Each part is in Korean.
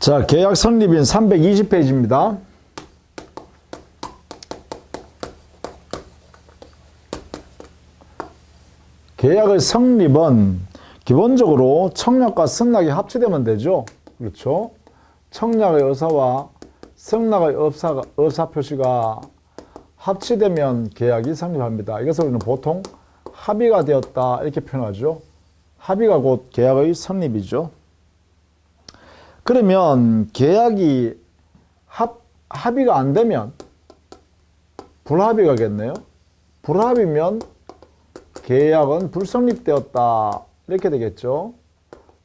자, 계약 성립인 320페이지입니다. 계약의 성립은 기본적으로 청약과 승낙이 합치되면 되죠. 그렇죠? 청약의 의사와 승낙의 의사 표시가 합치되면 계약이 성립합니다. 이것을 우리는 보통 합의가 되었다 이렇게 표현하죠. 합의가 곧 계약의 성립이죠. 그러면 계약이 합의가 안 되면 불합의가겠네요. 불합의면 계약은 불성립되었다 이렇게 되겠죠.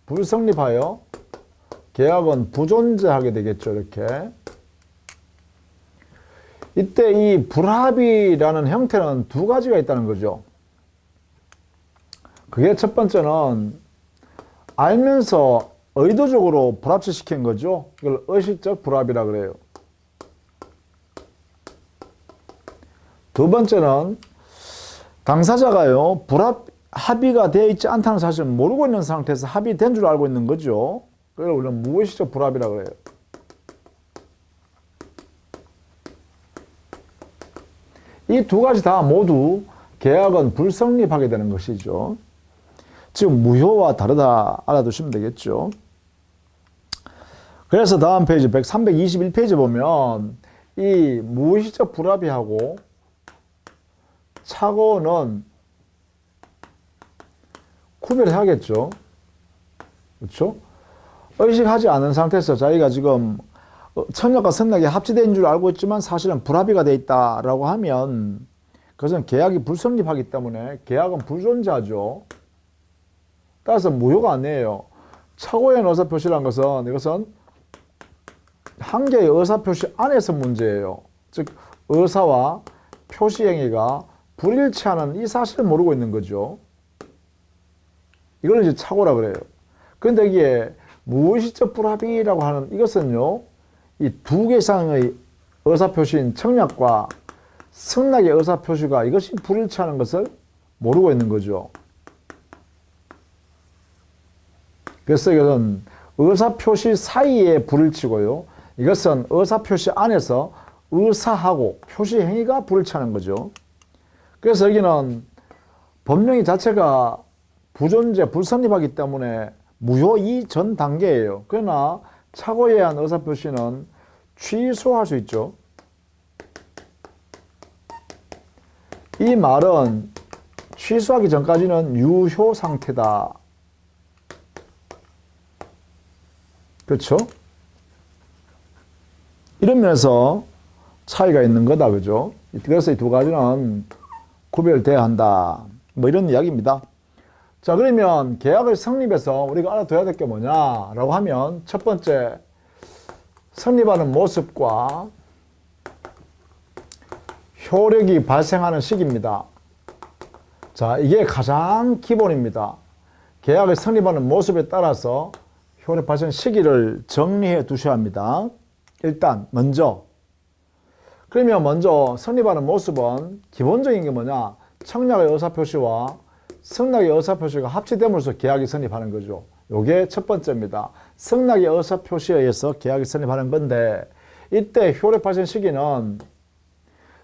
불성립하여 계약은 부존재하게 되겠죠. 이렇게. 이때 이 불합의라는 형태는 두 가지가 있다는 거죠. 그게 첫 번째는 알면서 의도적으로 불합치시킨 거죠. 이걸 의식적 불합의라 그래요. 두 번째는 당사자가요, 합의가 되어 있지 않다는 사실을 모르고 있는 상태에서 합의된 줄 알고 있는 거죠. 그걸 우리는 무의식적 불합의라 그래요. 이 두 가지 다 모두 계약은 불성립하게 되는 것이죠. 지금 무효와 다르다 알아두시면 되겠죠. 그래서 다음 페이지 321페이지 보면 이 무의식적 불합의하고 착오는 구별해야겠죠. 그렇죠? 의식하지 않은 상태에서 자기가 지금 청약과 승낙이 합치된 줄 알고 있지만 사실은 불합의가 돼 있다라고 하면 그것은 계약이 불성립하기 때문에 계약은 불존재하죠. 따라서 무효가 아니에요. 착오의 의사표시라는 것은 이것은 한 개의 의사표시 안에서 문제예요. 즉 의사와 표시행위가 불일치하는 이 사실을 모르고 있는 거죠. 이걸 이제 착오라 그래요. 그런데 이게 무의식적 불합의라고 하는 이것은요, 이 두 개 이상의 의사표시인 청약과 승낙의 의사표시가 이것이 불일치하는 것을 모르고 있는 거죠. 그래서 이것은 의사표시 사이에 불일치고요. 이것은 의사표시 안에서 의사하고 표시 행위가 불일치하는 거죠. 그래서 여기는 법령이 자체가 부존재, 불성립하기 때문에 무효 이전 단계예요. 그러나 착오에 의한 의사표시는 취소할 수 있죠. 이 말은 취소하기 전까지는 유효 상태다. 그렇죠? 이런 면에서 차이가 있는 거다. 그죠? 그래서 이 두 가지는 구별돼야 한다. 뭐 이런 이야기입니다. 자, 그러면 계약을 성립해서 우리가 알아둬야 될 게 뭐냐라고 하면 첫 번째, 성립하는 모습과 효력이 발생하는 시기입니다. 자, 이게 가장 기본입니다. 계약을 성립하는 모습에 따라서 효력 발생 시기를 정리해 두셔야 합니다. 일단 먼저 그러면 먼저 성립하는 모습은 기본적인 게 뭐냐? 청약의 의사표시와 승낙의 의사표시가 합치됨으로써 계약이 성립하는 거죠. 요게 첫 번째입니다. 승낙의 의사표시에 의해서 계약이 성립하는 건데 이때 효력 발생 시기는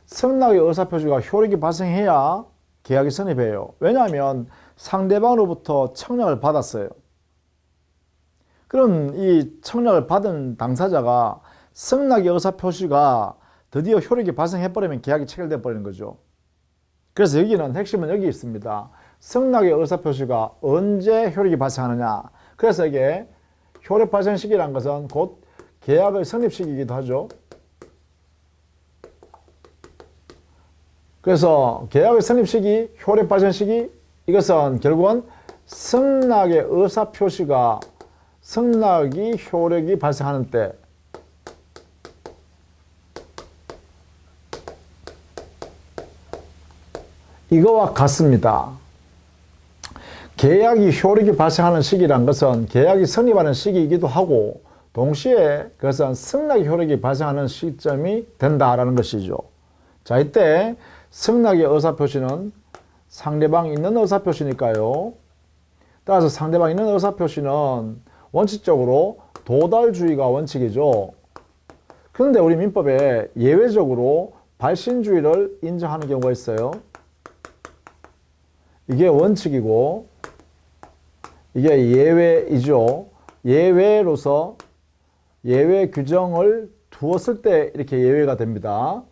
승낙의 의사표시가 효력이 발생해야 계약이 성립해요. 왜냐하면 상대방으로부터 청약을 받았어요. 그럼 이 청약을 받은 당사자가 승낙의 의사표시가 드디어 효력이 발생해버리면 계약이 체결돼 버리는 거죠. 그래서 여기는 핵심은 여기 있습니다. 승낙의 의사표시가 언제 효력이 발생하느냐. 그래서 이게 효력 발생 시기란 것은 곧 계약의 성립 시기이기도 하죠. 그래서 계약의 성립 시기, 효력 발생 시기, 이것은 결국은 승낙의 의사표시가 승낙이 효력이 발생하는 때, 이거와 같습니다. 계약이 효력이 발생하는 시기란 것은 계약이 성립하는 시기이기도 하고 동시에 그것은 승낙의 효력이 발생하는 시점이 된다라는 것이죠. 자, 이때 승낙의 의사표시는 상대방이 있는 의사표시니까요. 따라서 상대방이 있는 의사표시는 원칙적으로 도달주의가 원칙이죠. 그런데 우리 민법에 예외적으로 발신주의를 인정하는 경우가 있어요. 이게 원칙이고 이게 예외이죠. 예외로서 예외 규정을 두었을 때 이렇게 예외가 됩니다.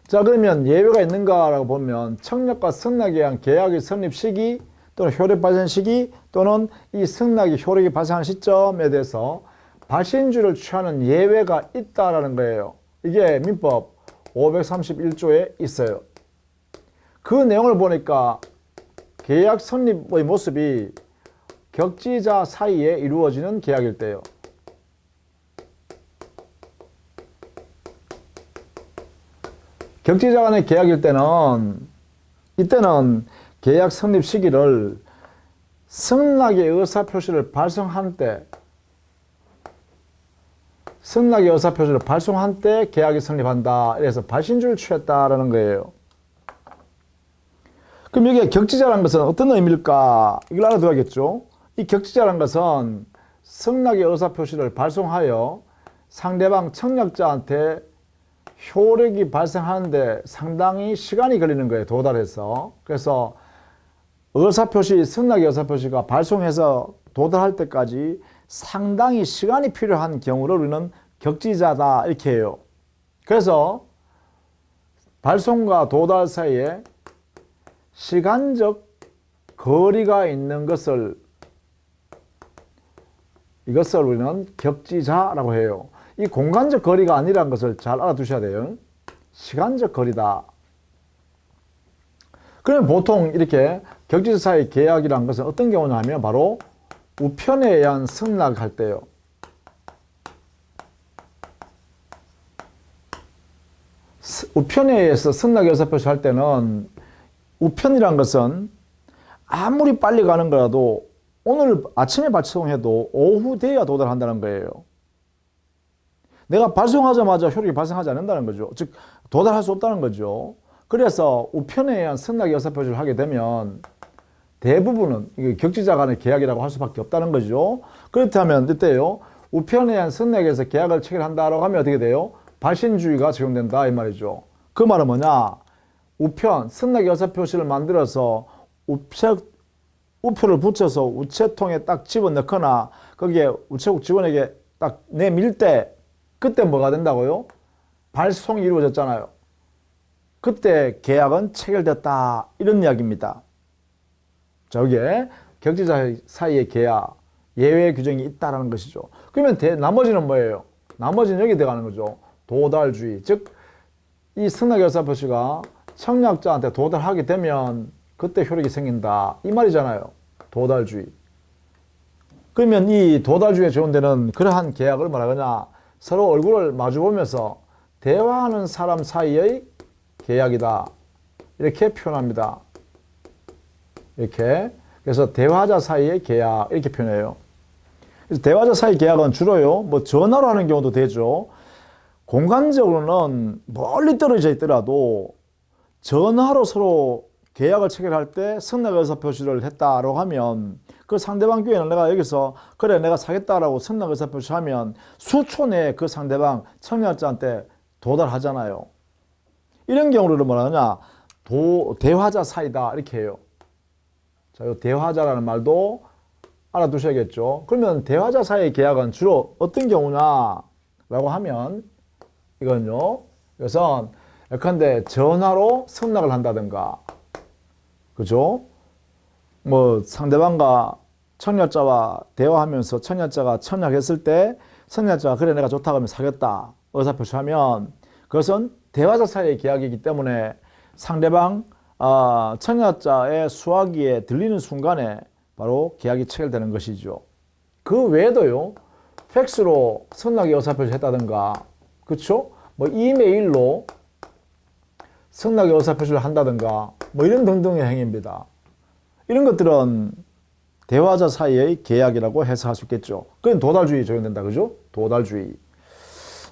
자, 그러면 예외가 있는가라고 보면 청약과 승낙에 의한 계약의 성립 시기 또는 효력 발생 시기 또는 이 승낙이 효력이 발생하는 시점에 대해서 발신주의를 취하는 예외가 있다라는 거예요. 이게 민법 531조에 있어요. 그 내용을 보니까 계약 성립의 모습이 격지자 사이에 이루어지는 계약일 때요. 격지자 간의 계약일 때는 이때는 계약 성립 시기를 승낙의 의사표시를 발송한 때 계약이 성립한다. 이래서 발신주의를 취했다라는 거예요. 그럼 여기에 격지자라는 것은 어떤 의미일까? 이걸 알아둬야겠죠. 이 격지자라는 것은 승낙의 의사표시를 발송하여 상대방 청약자한테 효력이 발생하는데 상당히 시간이 걸리는 거예요. 도달해서. 그래서 승낙의 의사표시가 발송해서 도달할 때까지 상당히 시간이 필요한 경우를 우리는 격지자다 이렇게 해요. 그래서 발송과 도달 사이에 시간적 거리가 있는 이것을 우리는 격지자라고 해요. 이 공간적 거리가 아니라는 것을 잘 알아두셔야 돼요. 시간적 거리다. 그러면 보통 이렇게 격지자 사이 계약이라는 것은 어떤 경우냐면 바로 우편에 의한 승낙할 때요. 우편에 의해서 승낙 의사표시 할 때는 우편이란 것은 아무리 빨리 가는 거라도 오늘 아침에 발송해도 오후 돼야 도달한다는 거예요. 내가 발송하자마자 효력이 발생하지 않는다는 거죠. 즉 도달할 수 없다는 거죠. 그래서 우편에 의한 승낙 의사표시를 하게 되면 대부분은 이게 격지자 간의 계약이라고 할 수밖에 없다는 거죠. 그렇다면 이때요. 우편에 의한 승낙에서 계약을 체결한다라고 하면 어떻게 돼요? 발신주의가 적용된다 이 말이죠. 그 말은 뭐냐? 승낙 의사표시를 만들어서 우표를 붙여서 우체통에 딱 집어넣거나 거기에 우체국 직원에게 딱 내밀 때 그때 뭐가 된다고요? 발송이 이루어졌잖아요. 그때 계약은 체결됐다 이런 이야기입니다. 자, 여기에 격지자 사이의 계약 예외 규정이 있다는 것이죠. 그러면 나머지는 뭐예요? 나머지는 여기 들어가는 거죠. 도달주의. 즉 이 승낙 의사표시가 청약자한테 도달하게 되면 그때 효력이 생긴다 이 말이잖아요. 도달주의. 그러면 이 도달주의에 적용되는 그러한 계약을 뭐라그냐? 서로 얼굴을 마주보면서 대화하는 사람 사이의 계약이다 이렇게 표현합니다. 이렇게. 그래서 대화자 사이의 계약 이렇게 표현해요. 그래서 대화자 사이 계약은 주로요 뭐 전화로 하는 경우도 되죠. 공간적으로는 멀리 떨어져 있더라도 전화로 서로 계약을 체결할 때 승낙 의사표시를 했다라고 하면 그 상대방 교회는 내가 여기서 그래 내가 사겠다라고 승낙 의사표시하면 수초 내에 그 상대방 청약자한테 도달하잖아요. 이런 경우를 뭐라 하냐? 대화자 사이다 이렇게 해요. 자, 이 대화자라는 말도 알아두셔야겠죠. 그러면 대화자 사이의 계약은 주로 어떤 경우냐라고 하면 이건요. 이것은 예컨대 전화로 승낙을 한다든가, 그죠? 뭐 상대방과 청약자와 대화하면서 청약자가 청약했을 때 청약자가 그래 내가 좋다고 하면 사겠다 의사표시하면 그것은 대화자 사이의 계약이기 때문에 상대방 청약자의 수화기에 들리는 순간에 바로 계약이 체결되는 것이죠. 그 외에도요. 팩스로 승낙의 의사표시를 했다든가, 그렇죠? 뭐 이메일로 승낙의 의사표시를 한다든가 뭐 이런 등등의 행위입니다. 이런 것들은 대화자 사이의 계약이라고 해석할 수 있겠죠. 그건 도달주의 적용된다. 그죠? 도달주의.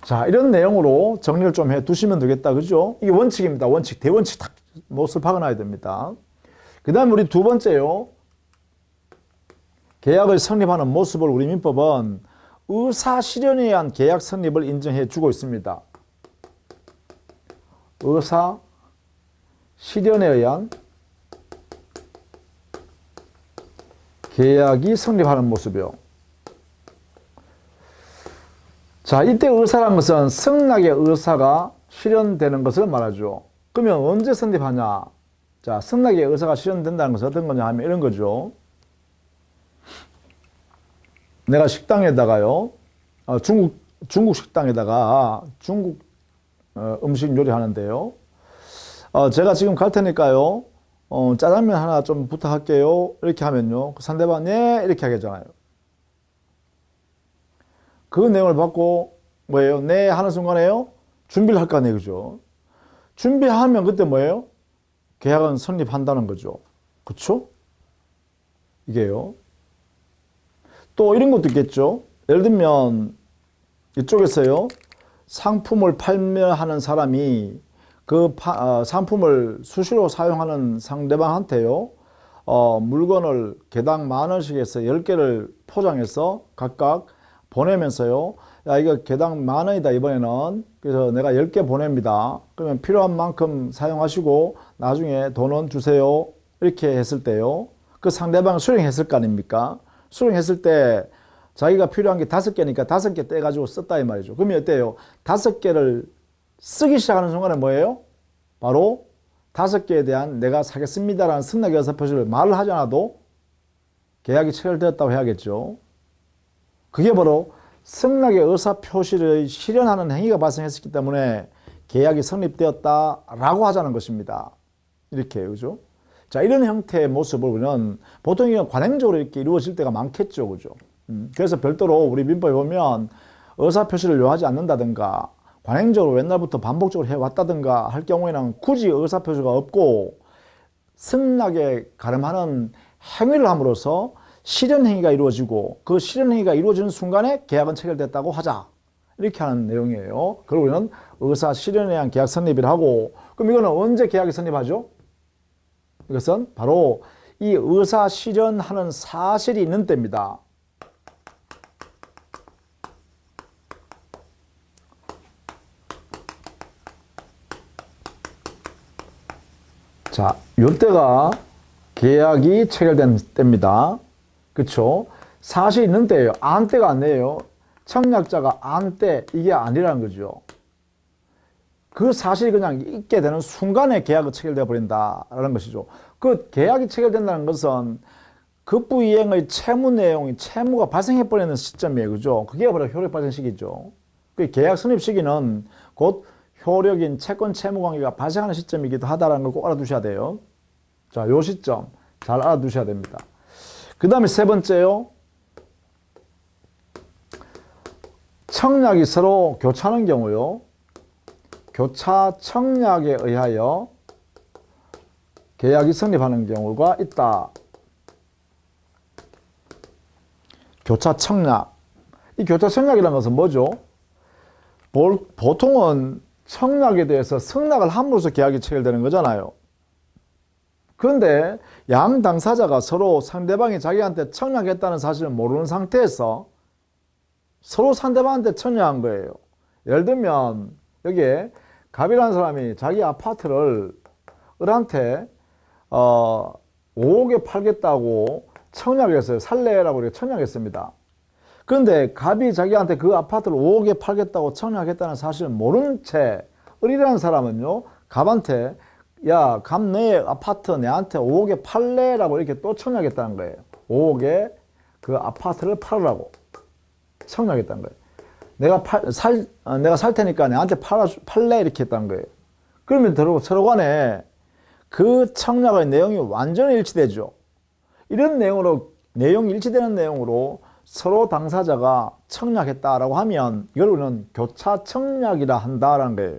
자, 이런 내용으로 정리를 좀 해 두시면 되겠다. 그죠? 이게 원칙입니다. 원칙. 대원칙 딱 못을 박아놔야 됩니다. 그 다음에 우리 두 번째요. 계약을 성립하는 모습을 우리 민법은 의사 실현에 의한 계약 성립을 인정해 주고 있습니다. 의사 실현에 의한 계약이 성립하는 모습이요. 자, 이때 의사란 것은 승낙의 의사가 실현되는 것을 말하죠. 그러면 언제 성립하냐? 자, 승낙의 의사가 실현된다는 것은 어떤 거냐 하면 이런 거죠. 내가 식당에다가요, 중국 식당에다가 중국 음식 요리하는데요. 제가 지금 갈 테니까요, 짜장면 하나 좀 부탁할게요. 이렇게 하면요, 그 상대방 네 이렇게 하겠잖아요. 그 내용을 받고 뭐예요? 네 하는 순간에요, 준비를 할 거 아니에요, 그죠? 준비하면 그때 뭐예요? 계약은 성립한다는 거죠. 그쵸? 이게요. 또 이런 것도 있겠죠. 예를 들면 이쪽에서요, 상품을 판매하는 사람이 그 상품을 수시로 사용하는 상대방한테요, 물건을 개당 10,000원씩 해서 10개를 포장해서 각각 보내면서요, 야, 이거 개당 10,000원이다, 이번에는. 그래서 내가 10개 보냅니다. 그러면 필요한 만큼 사용하시고 나중에 돈은 주세요. 이렇게 했을 때요, 그 상대방 수령했을 거 아닙니까? 수령했을 때 자기가 필요한 게 5개니까 5개 떼가지고 썼다 이 말이죠. 그러면 어때요? 5개를 쓰기 시작하는 순간에 뭐예요? 바로 5개에 대한 내가 사겠습니다라는 승낙의 의사표시를 말을 하지 않아도 계약이 체결되었다고 해야겠죠. 그게 바로 승낙의 의사표시를 실현하는 행위가 발생했기 때문에 계약이 성립되었다라고 하자는 것입니다. 이렇게, 그죠? 자, 이런 형태의 모습을 우리는 보통 이건 관행적으로 이렇게 이루어질 때가 많겠죠, 그죠? 그래서 별도로 우리 민법에 보면 의사표시를 요하지 않는다든가 관행적으로 옛날부터 반복적으로 해왔다든가 할 경우에는 굳이 의사표시가 없고 승낙에 가름하는 행위를 함으로써 실현행위가 이루어지고 그 실현행위가 이루어지는 순간에 계약은 체결됐다고 하자. 이렇게 하는 내용이에요. 그리고 우리는 의사 실현에 의한 계약 성립을 하고, 그럼 이거는 언제 계약이 성립하죠? 이것은 바로 이 의사 실현하는 사실이 있는 때입니다. 자, 요때가 계약이 체결된 때입니다. 그쵸? 사실이 있는 때예요. 안 때가 아니에요. 청약자가 안 때, 이게 아니라는 거죠. 그 사실이 그냥 있게 되는 순간에 계약이 체결되어 버린다라는 것이죠. 그 계약이 체결된다는 것은 급부이행의 채무 내용이 채무가 발생해 버리는 시점이에요. 그죠? 그게 바로 효력 발생 시기죠. 그 계약 성립 시기는 곧 효력인 채권 채무 관계가 발생하는 시점이기도 하다라는 걸 꼭 알아두셔야 돼요. 자, 요 시점 잘 알아두셔야 됩니다. 그 다음에 세 번째요. 청약이 서로 교차하는 경우요. 교차 청약에 의하여 계약이 성립하는 경우가 있다. 교차 청약. 이 교차 청약이라는 것은 뭐죠? 보통은 청약에 대해서 승낙을 함으로써 계약이 체결되는 거잖아요. 그런데 양 당사자가 서로 상대방이 자기한테 청약했다는 사실을 모르는 상태에서 서로 상대방한테 청약한 거예요. 예를 들면 여기에 갑이라는 사람이 자기 아파트를 을한테 5억에 팔겠다고 청약했어요. 살래라고 이렇게 청약했습니다. 그런데 갑이 자기한테 그 아파트를 5억에 팔겠다고 청약했다는 사실을 모른 채 을이라는 사람은요, 갑한테 야, 갑 너의 아파트 내한테 5억에 팔래라고 이렇게 또 청약했다는 거예요. 5억에 그 아파트를 팔으라고 청약했다는 거예요. 내가 살 테니까 내한테 팔래 이렇게 했다는 거예요. 그러면 서로 간에 그 청약의 내용이 완전히 일치되죠. 이런 내용으로, 내용이 일치되는 내용으로 서로 당사자가 청약했다라고 하면 이걸 우리는 교차 청약이라 한다라는 거예요.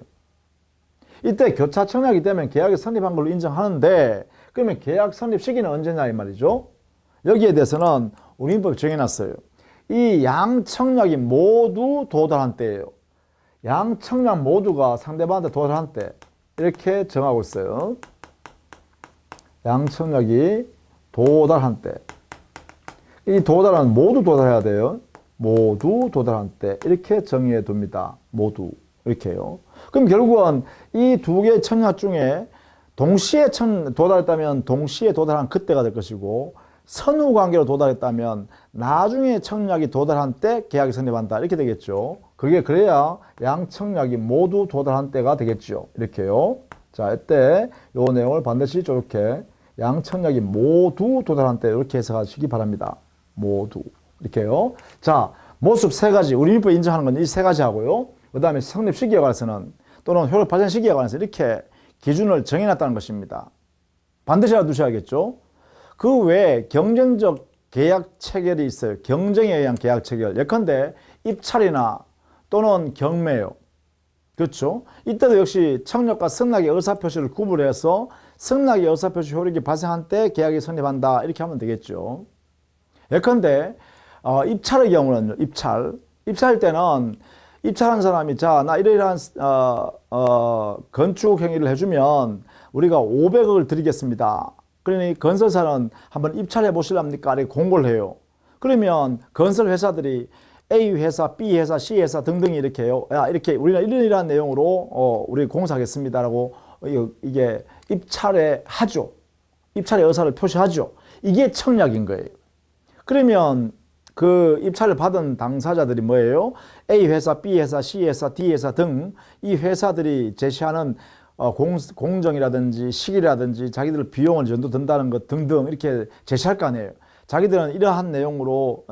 이때 교차 청약이 되면 계약이 성립한 걸로 인정하는데, 그러면 계약 성립 시기는 언제냐 이 말이죠. 여기에 대해서는 우리 민법이 정해놨어요. 이 양 청약이 모두 도달한 때예요. 양 청약 모두가 상대방한테 도달한 때 이렇게 정하고 있어요. 양 청약이 도달한 때. 이 도달은 모두 도달해야 돼요. 모두 도달한 때 이렇게 정의해 둡니다. 모두 이렇게요. 그럼 결국은 이 두 개의 청약 중에 동시에 도달했다면 동시에 도달한 그때가 될 것이고 선후 관계로 도달했다면 나중에 청약이 도달한 때 계약이 성립한다 이렇게 되겠죠. 그게 그래야 양 청약이 모두 도달한 때가 되겠죠. 이렇게요. 자, 이때 요 내용을 반드시 이렇게 양 청약이 모두 도달한 때 이렇게 해석하시기 바랍니다. 모두 이렇게요. 자, 모습 세 가지 우리 민법 인정하는 건 이 세 가지 하고요. 그 다음에 성립 시기에 관해서는 또는 효력 발생 시기에 관해서 이렇게 기준을 정해놨다는 것입니다. 반드시 알아두셔야겠죠. 그 외에 경쟁적 계약 체결이 있어요. 경쟁에 의한 계약 체결. 예컨대 입찰이나 또는 경매요. 그렇죠. 이때도 역시 청약과 승낙의 의사표시를 구분해서 승낙의 의사표시 효력이 발생한 때 계약이 성립한다 이렇게 하면 되겠죠. 예컨대 입찰의 경우는요. 입찰 때는 입찰한 사람이 자, 나 이러이러한 건축 행위를 해주면 우리가 500억을 드리겠습니다. 그러니 건설사는 한번 입찰해 보실랍니까? 이렇게 공고를 해요. 그러면 건설 회사들이 A 회사, B 회사, C 회사 등등이 이렇게 해요. 야, 이렇게 우리는 이러이러한 내용으로 우리 공사하겠습니다라고 이게 입찰에 하죠. 입찰의 의사를 표시하죠. 이게 청약인 거예요. 그러면 그 입찰을 받은 당사자들이 뭐예요? A 회사, B 회사, C 회사, D 회사 등 이 회사들이 제시하는 공정이라든지 시기라든지 자기들 비용을 전도 든다는 것 등등 이렇게 제시할 거 아니에요. 자기들은 이러한 내용으로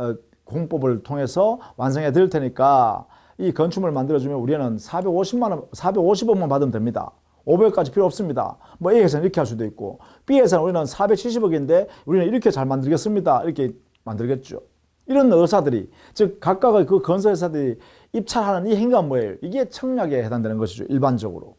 공법을 통해서 완성해 드릴 테니까 이 건축물을 만들어주면 우리는 450억만 받으면 됩니다. 500억까지 필요 없습니다. 뭐 A 회사는 이렇게 할 수도 있고 B 회사는 우리는 470억인데 우리는 이렇게 잘 만들겠습니다. 이렇게 만들겠죠. 이런 의사들이 즉 각각의 그 건설회사들이 입찰하는 이 행위가 뭐예요? 이게 청약에 해당되는 것이죠. 일반적으로.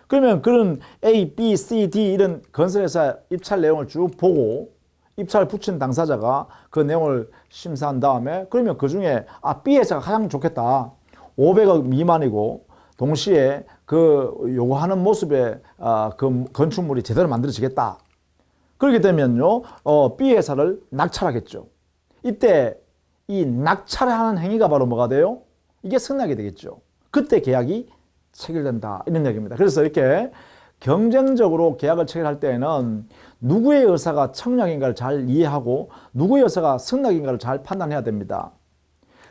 그러면 그런 A, B, C, D 이런 건설회사 입찰 내용을 쭉 보고 입찰을 붙인 당사자가 그 내용을 심사한 다음에 그러면 그 중에 B 회사가 가장 좋겠다. 500억 미만이고 동시에 그 요구하는 모습의 그 건축물이 제대로 만들어지겠다. 그렇게 되면요, B 회사를 낙찰하겠죠. 이때 이 낙찰하는 행위가 바로 뭐가 돼요? 이게 승낙이 되겠죠. 그때 계약이 체결된다 이런 얘기입니다. 그래서 이렇게 경쟁적으로 계약을 체결할 때에는 누구의 의사가 청약인가를 잘 이해하고 누구의 의사가 승낙인가를 잘 판단해야 됩니다.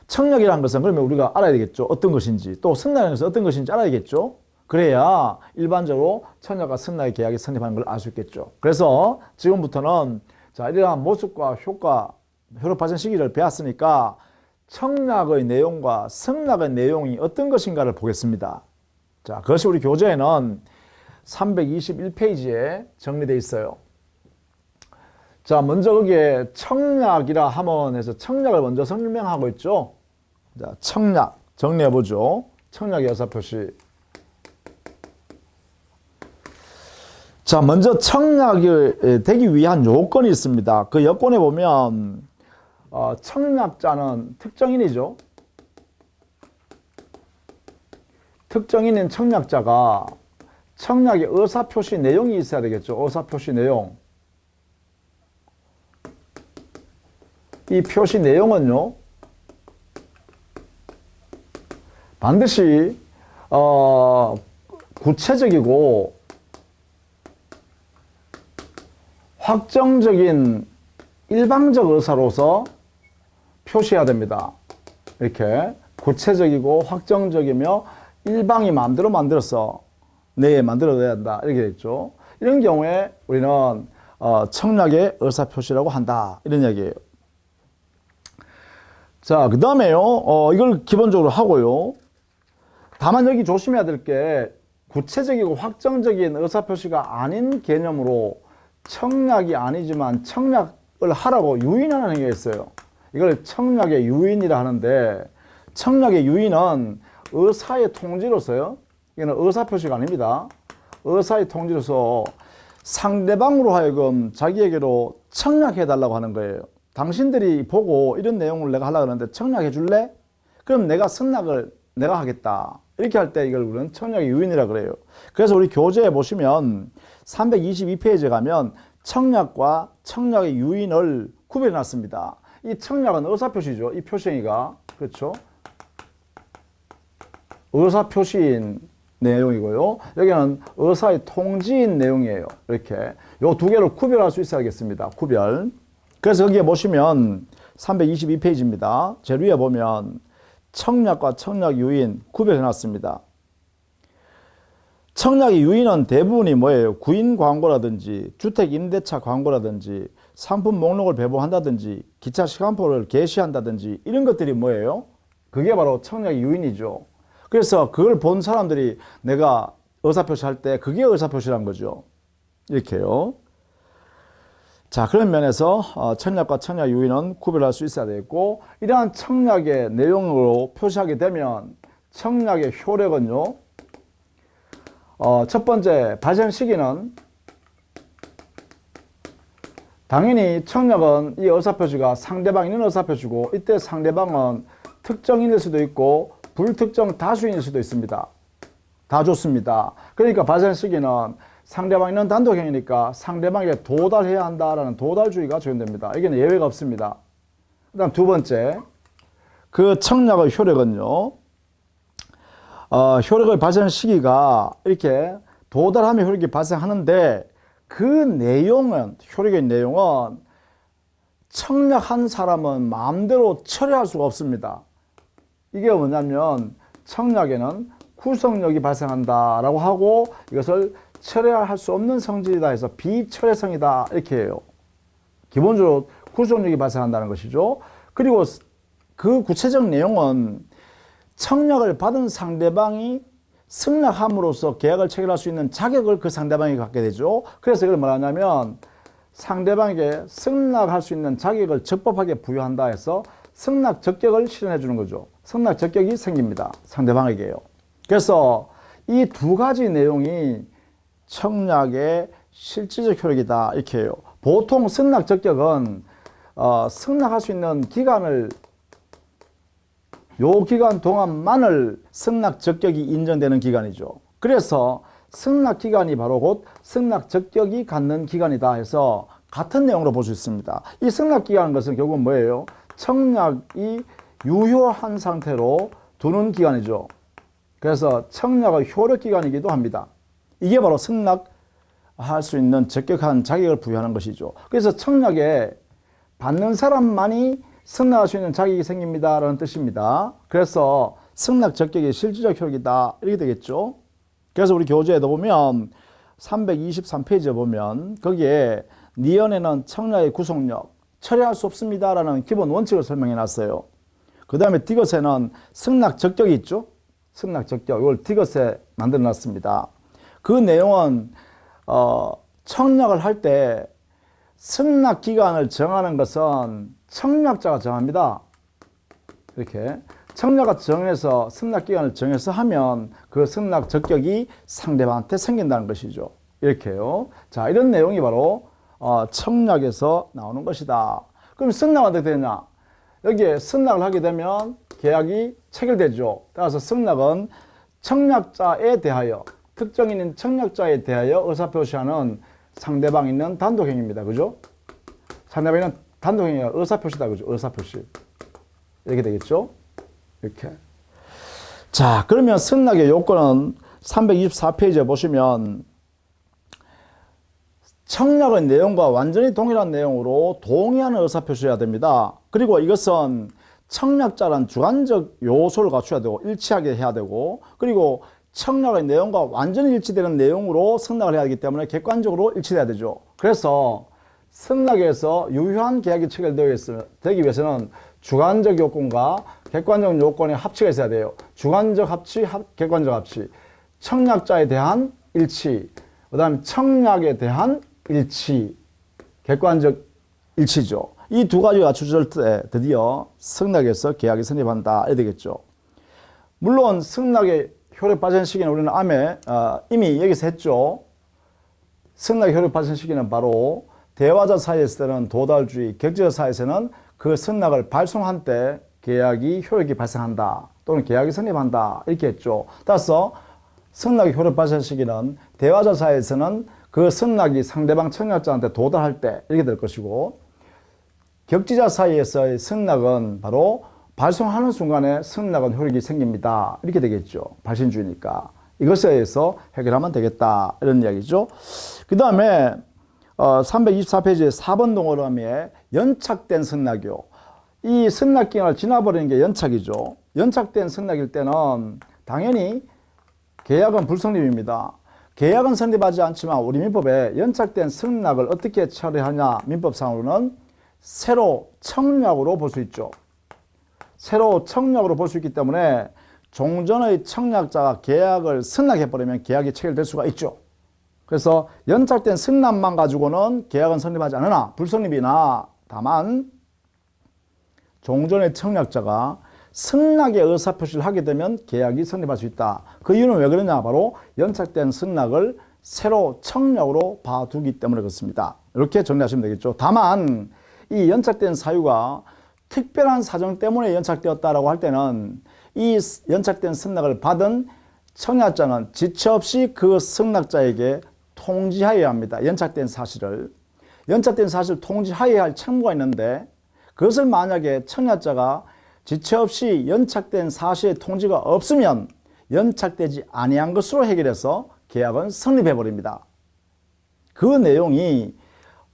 청약이라는 것은 그러면 우리가 알아야 되겠죠. 어떤 것인지 또 승낙이라는 것은 어떤 것인지 알아야겠죠. 그래야 일반적으로 청약과 승낙의 계약이 성립하는 걸 알 수 있겠죠. 그래서 지금부터는 자, 이러한 모습과 효과 효력 발생 시기를 배웠으니까 청약의 내용과 승낙의 내용이 어떤 것인가를 보겠습니다. 자, 그것이 우리 교재에는 321페이지에 정리되어 있어요. 자, 먼저 거기에 청약이라 하면 해서 청약을 먼저 설명하고 있죠. 자, 청약 정리해 보죠. 청약의 의사표시. 자, 먼저 청약이 되기 위한 요건이 있습니다. 그 요건에 보면 청약자는 특정인이죠. 특정인인 청약자가 청약의 의사표시 내용이 있어야 되겠죠. 의사표시 내용. 이 표시 내용은요, 반드시 구체적이고 확정적인 일방적 의사로서 표시해야 됩니다. 이렇게 구체적이고 확정적이며 일방이 마음대로 만들어서 만들어내야 한다 이렇게 됐죠. 이런 경우에 우리는 청약의 의사표시라고 한다 이런 이야기예요. 자, 그 다음에요, 이걸 기본적으로 하고요. 다만 여기 조심해야 될 게 구체적이고 확정적인 의사표시가 아닌 개념으로 청약이 아니지만 청약을 하라고 유인하는 행위가 있어요. 이걸 청약의 유인이라 하는데 청약의 유인은 의사의 통지로서요. 이거는 의사표시가 아닙니다. 의사의 통지로서 상대방으로 하여금 자기에게로 청약해달라고 하는 거예요. 당신들이 보고 이런 내용을 내가 하려고 하는데 청약해 줄래? 그럼 내가 승낙을 내가 하겠다. 이렇게 할 때 이걸 우리는 청약의 유인이라 그래요. 그래서 우리 교재에 보시면 322페이지에 가면 청약과 청약의 유인을 구별해 놨습니다. 이 청약은 의사표시죠. 이 표시행위가. 그렇죠? 의사표시인 내용이고요. 여기는 의사의 통지인 내용이에요. 이렇게. 요 두 개를 구별할 수 있어야겠습니다. 구별. 그래서 여기에 보시면 322페이지입니다. 제일 위에 보면 청약과 청약 유인 구별해 놨습니다. 청약의 유인은 대부분이 뭐예요? 구인 광고라든지 주택 임대차 광고라든지 상품 목록을 배부한다든지 기차 시간표를 게시한다든지 이런 것들이 뭐예요? 그게 바로 청약의 유인이죠. 그래서 그걸 본 사람들이 내가 의사표시할 때 그게 의사표시란 거죠. 이렇게요. 자, 그런 면에서 청약과 청약 유인은 구별할 수 있어야 되겠고, 이러한 청약의 내용으로 표시하게 되면 청약의 효력은요, 첫 번째 발생 시기는 당연히 청약은 이 의사표시가 상대방이 있는 의사표시고, 이때 상대방은 특정인일 수도 있고 불특정 다수인일 수도 있습니다. 다 좋습니다. 그러니까 발생 시기는 상대방이 있는 단독행위니까 상대방에게 도달해야 한다라는 도달주의가 적용됩니다. 여기는 예외가 없습니다. 그 다음 두 번째, 그 청약의 효력은요, 효력의 발생 시기가 이렇게 도달하면 효력이 발생하는데 그 내용은, 효력의 내용은 청약한 사람은 마음대로 철회할 수가 없습니다. 이게 뭐냐면 청약에는 구속력이 발생한다라고 하고 이것을 철회할 수 없는 성질이다 해서 비철회성이다 이렇게 해요. 기본적으로 구속력이 발생한다는 것이죠. 그리고 그 구체적 내용은 청약을 받은 상대방이 승낙함으로써 계약을 체결할 수 있는 자격을 그 상대방이 갖게 되죠. 그래서 이걸 뭐하냐면 상대방에게 승낙할 수 있는 자격을 적법하게 부여한다 해서 승낙 적격을 실현해 주는 거죠. 승낙 적격이 생깁니다. 상대방에게요. 그래서 이 두 가지 내용이 청약의 실질적 효력이다 이렇게 해요. 보통 승낙 적격은 승낙할 수 있는 기간을, 요 기간 동안만을 승낙 적격이 인정되는 기간이죠. 그래서 승낙 기간이 바로 곧 승낙 적격이 갖는 기간이다 해서 같은 내용으로 볼 수 있습니다. 이 승낙 기간은 것은 결국은 뭐예요? 청약이 유효한 상태로 두는 기간이죠. 그래서 청약의 효력 기간이기도 합니다. 이게 바로 승낙할 수 있는 적격한 자격을 부여하는 것이죠. 그래서 청약에 받는 사람만이 승낙할 수 있는 자격이 생깁니다라는 뜻입니다. 그래서 승낙 적격의 실질적 효력이다 이렇게 되겠죠. 그래서 우리 교재에도 보면 323페이지에 보면 거기에 니은에는 청약의 구속력 철회할 수 없습니다라는 기본 원칙을 설명해 놨어요. 그 다음에 디귿에는 승낙 적격이 있죠. 승낙 적격 이걸 디귿에 만들어 놨습니다. 그 내용은 청약을 할 때 승낙 기간을 정하는 것은 청약자가 정합니다. 이렇게 청약자가 정해서 승낙 기간을 정해서 하면 그 승낙 적격이 상대방한테 생긴다는 것이죠. 이렇게요. 자, 이런 내용이 바로 청약에서 나오는 것이다. 그럼 승낙은 어떻게 되냐? 여기에 승낙을 하게 되면 계약이 체결되죠. 따라서 승낙은 청약자에 대하여, 특정인인 청약자에 대하여 의사표시하는 상대방 있는 단독행위입니다. 그죠? 상대방 있는 단독행위가 의사표시다. 그죠? 의사표시. 이렇게 되겠죠? 이렇게. 자, 그러면 승낙의 요건은 324페이지에 보시면 청약의 내용과 완전히 동일한 내용으로 동의하는 의사표시해야 됩니다. 그리고 이것은 청약자란 주관적 요소를 갖춰야 되고 일치하게 해야 되고, 그리고 청약의 내용과 완전히 일치되는 내용으로 승낙을 해야 하기 때문에 객관적으로 일치돼야 되죠. 그래서 승낙에서 유효한 계약이 체결되기 위해서는 주관적 요건과 객관적 요건의 합치가 있어야 돼요. 주관적 합치, 객관적 합치. 청약자에 대한 일치, 그 다음에 청약에 대한 일치, 객관적 일치죠. 이 두 가지가 갖춰질 때 드디어 승낙에서 계약이 성립한다 이래 되겠죠. 물론 승낙의 효력 발생 시기는 우리는 이미 여기서 했죠. 승낙의 효력 발생 시기는 바로 대화자 사이에서 때는 도달주의, 격제자 사이에서는 그 승낙을 발송한 때 계약이 효력이 발생한다 또는 계약이 성립한다 이렇게 했죠. 따라서 승낙의 효력 발생 시기는 대화자 사이에서는 그 승낙이 상대방 청약자한테 도달할 때 이렇게 될 것이고, 격지자 사이에서의 승낙은 바로 발송하는 순간에 승낙은 효력이 생깁니다. 이렇게 되겠죠. 발신주의니까. 이것에 의해서 해결하면 되겠다. 이런 이야기죠. 그 다음에 324페이지의 4번 동그라미에 연착된 승낙이요. 이 승낙 기간을 지나버리는 게 연착이죠. 연착된 승낙일 때는 당연히 계약은 불성립입니다. 계약은 성립하지 않지만 우리 민법에 연착된 승낙을 어떻게 처리하냐, 민법상으로는 새로 청약으로 볼 수 있죠. 새로 청약으로 볼 수 있기 때문에 종전의 청약자가 계약을 승낙해버리면 계약이 체결될 수가 있죠. 그래서 연착된 승낙만 가지고는 계약은 성립하지 않으나 불성립이나 다만 종전의 청약자가 승낙의 의사표시를 하게 되면 계약이 성립할 수 있다. 그 이유는 왜 그러냐? 바로 연착된 승낙을 새로 청약으로 봐두기 때문에 그렇습니다. 이렇게 정리하시면 되겠죠. 다만 이 연착된 사유가 특별한 사정 때문에 연착되었다라고 할 때는 이 연착된 승낙을 받은 청약자는 지체 없이 그 승낙자에게 통지하여야 합니다. 연착된 사실을. 연착된 사실을 통지하여야 할 책무가 있는데 그것을 만약에 청약자가 지체 없이 연착된 사실의 통지가 없으면 연착되지 아니한 것으로 해결해서 계약은 성립해 버립니다. 그 내용이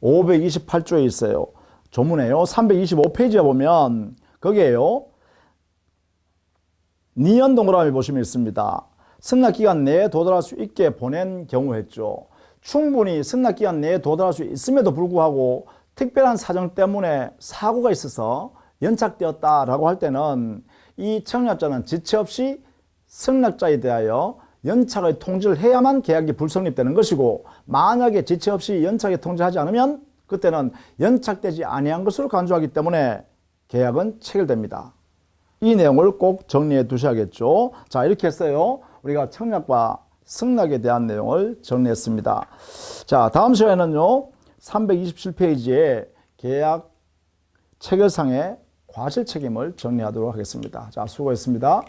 528조에 있어요. 조문에요. 325페이지에 보면 거기에요. 니은 동그라미 보시면 있습니다. 승낙기간 내에 도달할 수 있게 보낸 경우 했죠. 충분히 승낙기간 내에 도달할 수 있음에도 불구하고 특별한 사정 때문에 사고가 있어서 연착되었다라고 할 때는 이 청약자는 지체 없이 승낙자에 대하여 연착의 통지를 해야만 계약이 불성립되는 것이고 만약에 지체 없이 연착에 통지하지 않으면 그때는 연착되지 아니한 것으로 간주하기 때문에 계약은 체결됩니다. 이 내용을 꼭 정리해 두셔야겠죠. 자, 이렇게 했어요. 우리가 청약과 승낙에 대한 내용을 정리했습니다. 자, 다음 시간에는요. 327페이지에 계약 체결상의 과실 책임을 정리하도록 하겠습니다. 자, 수고했습니다.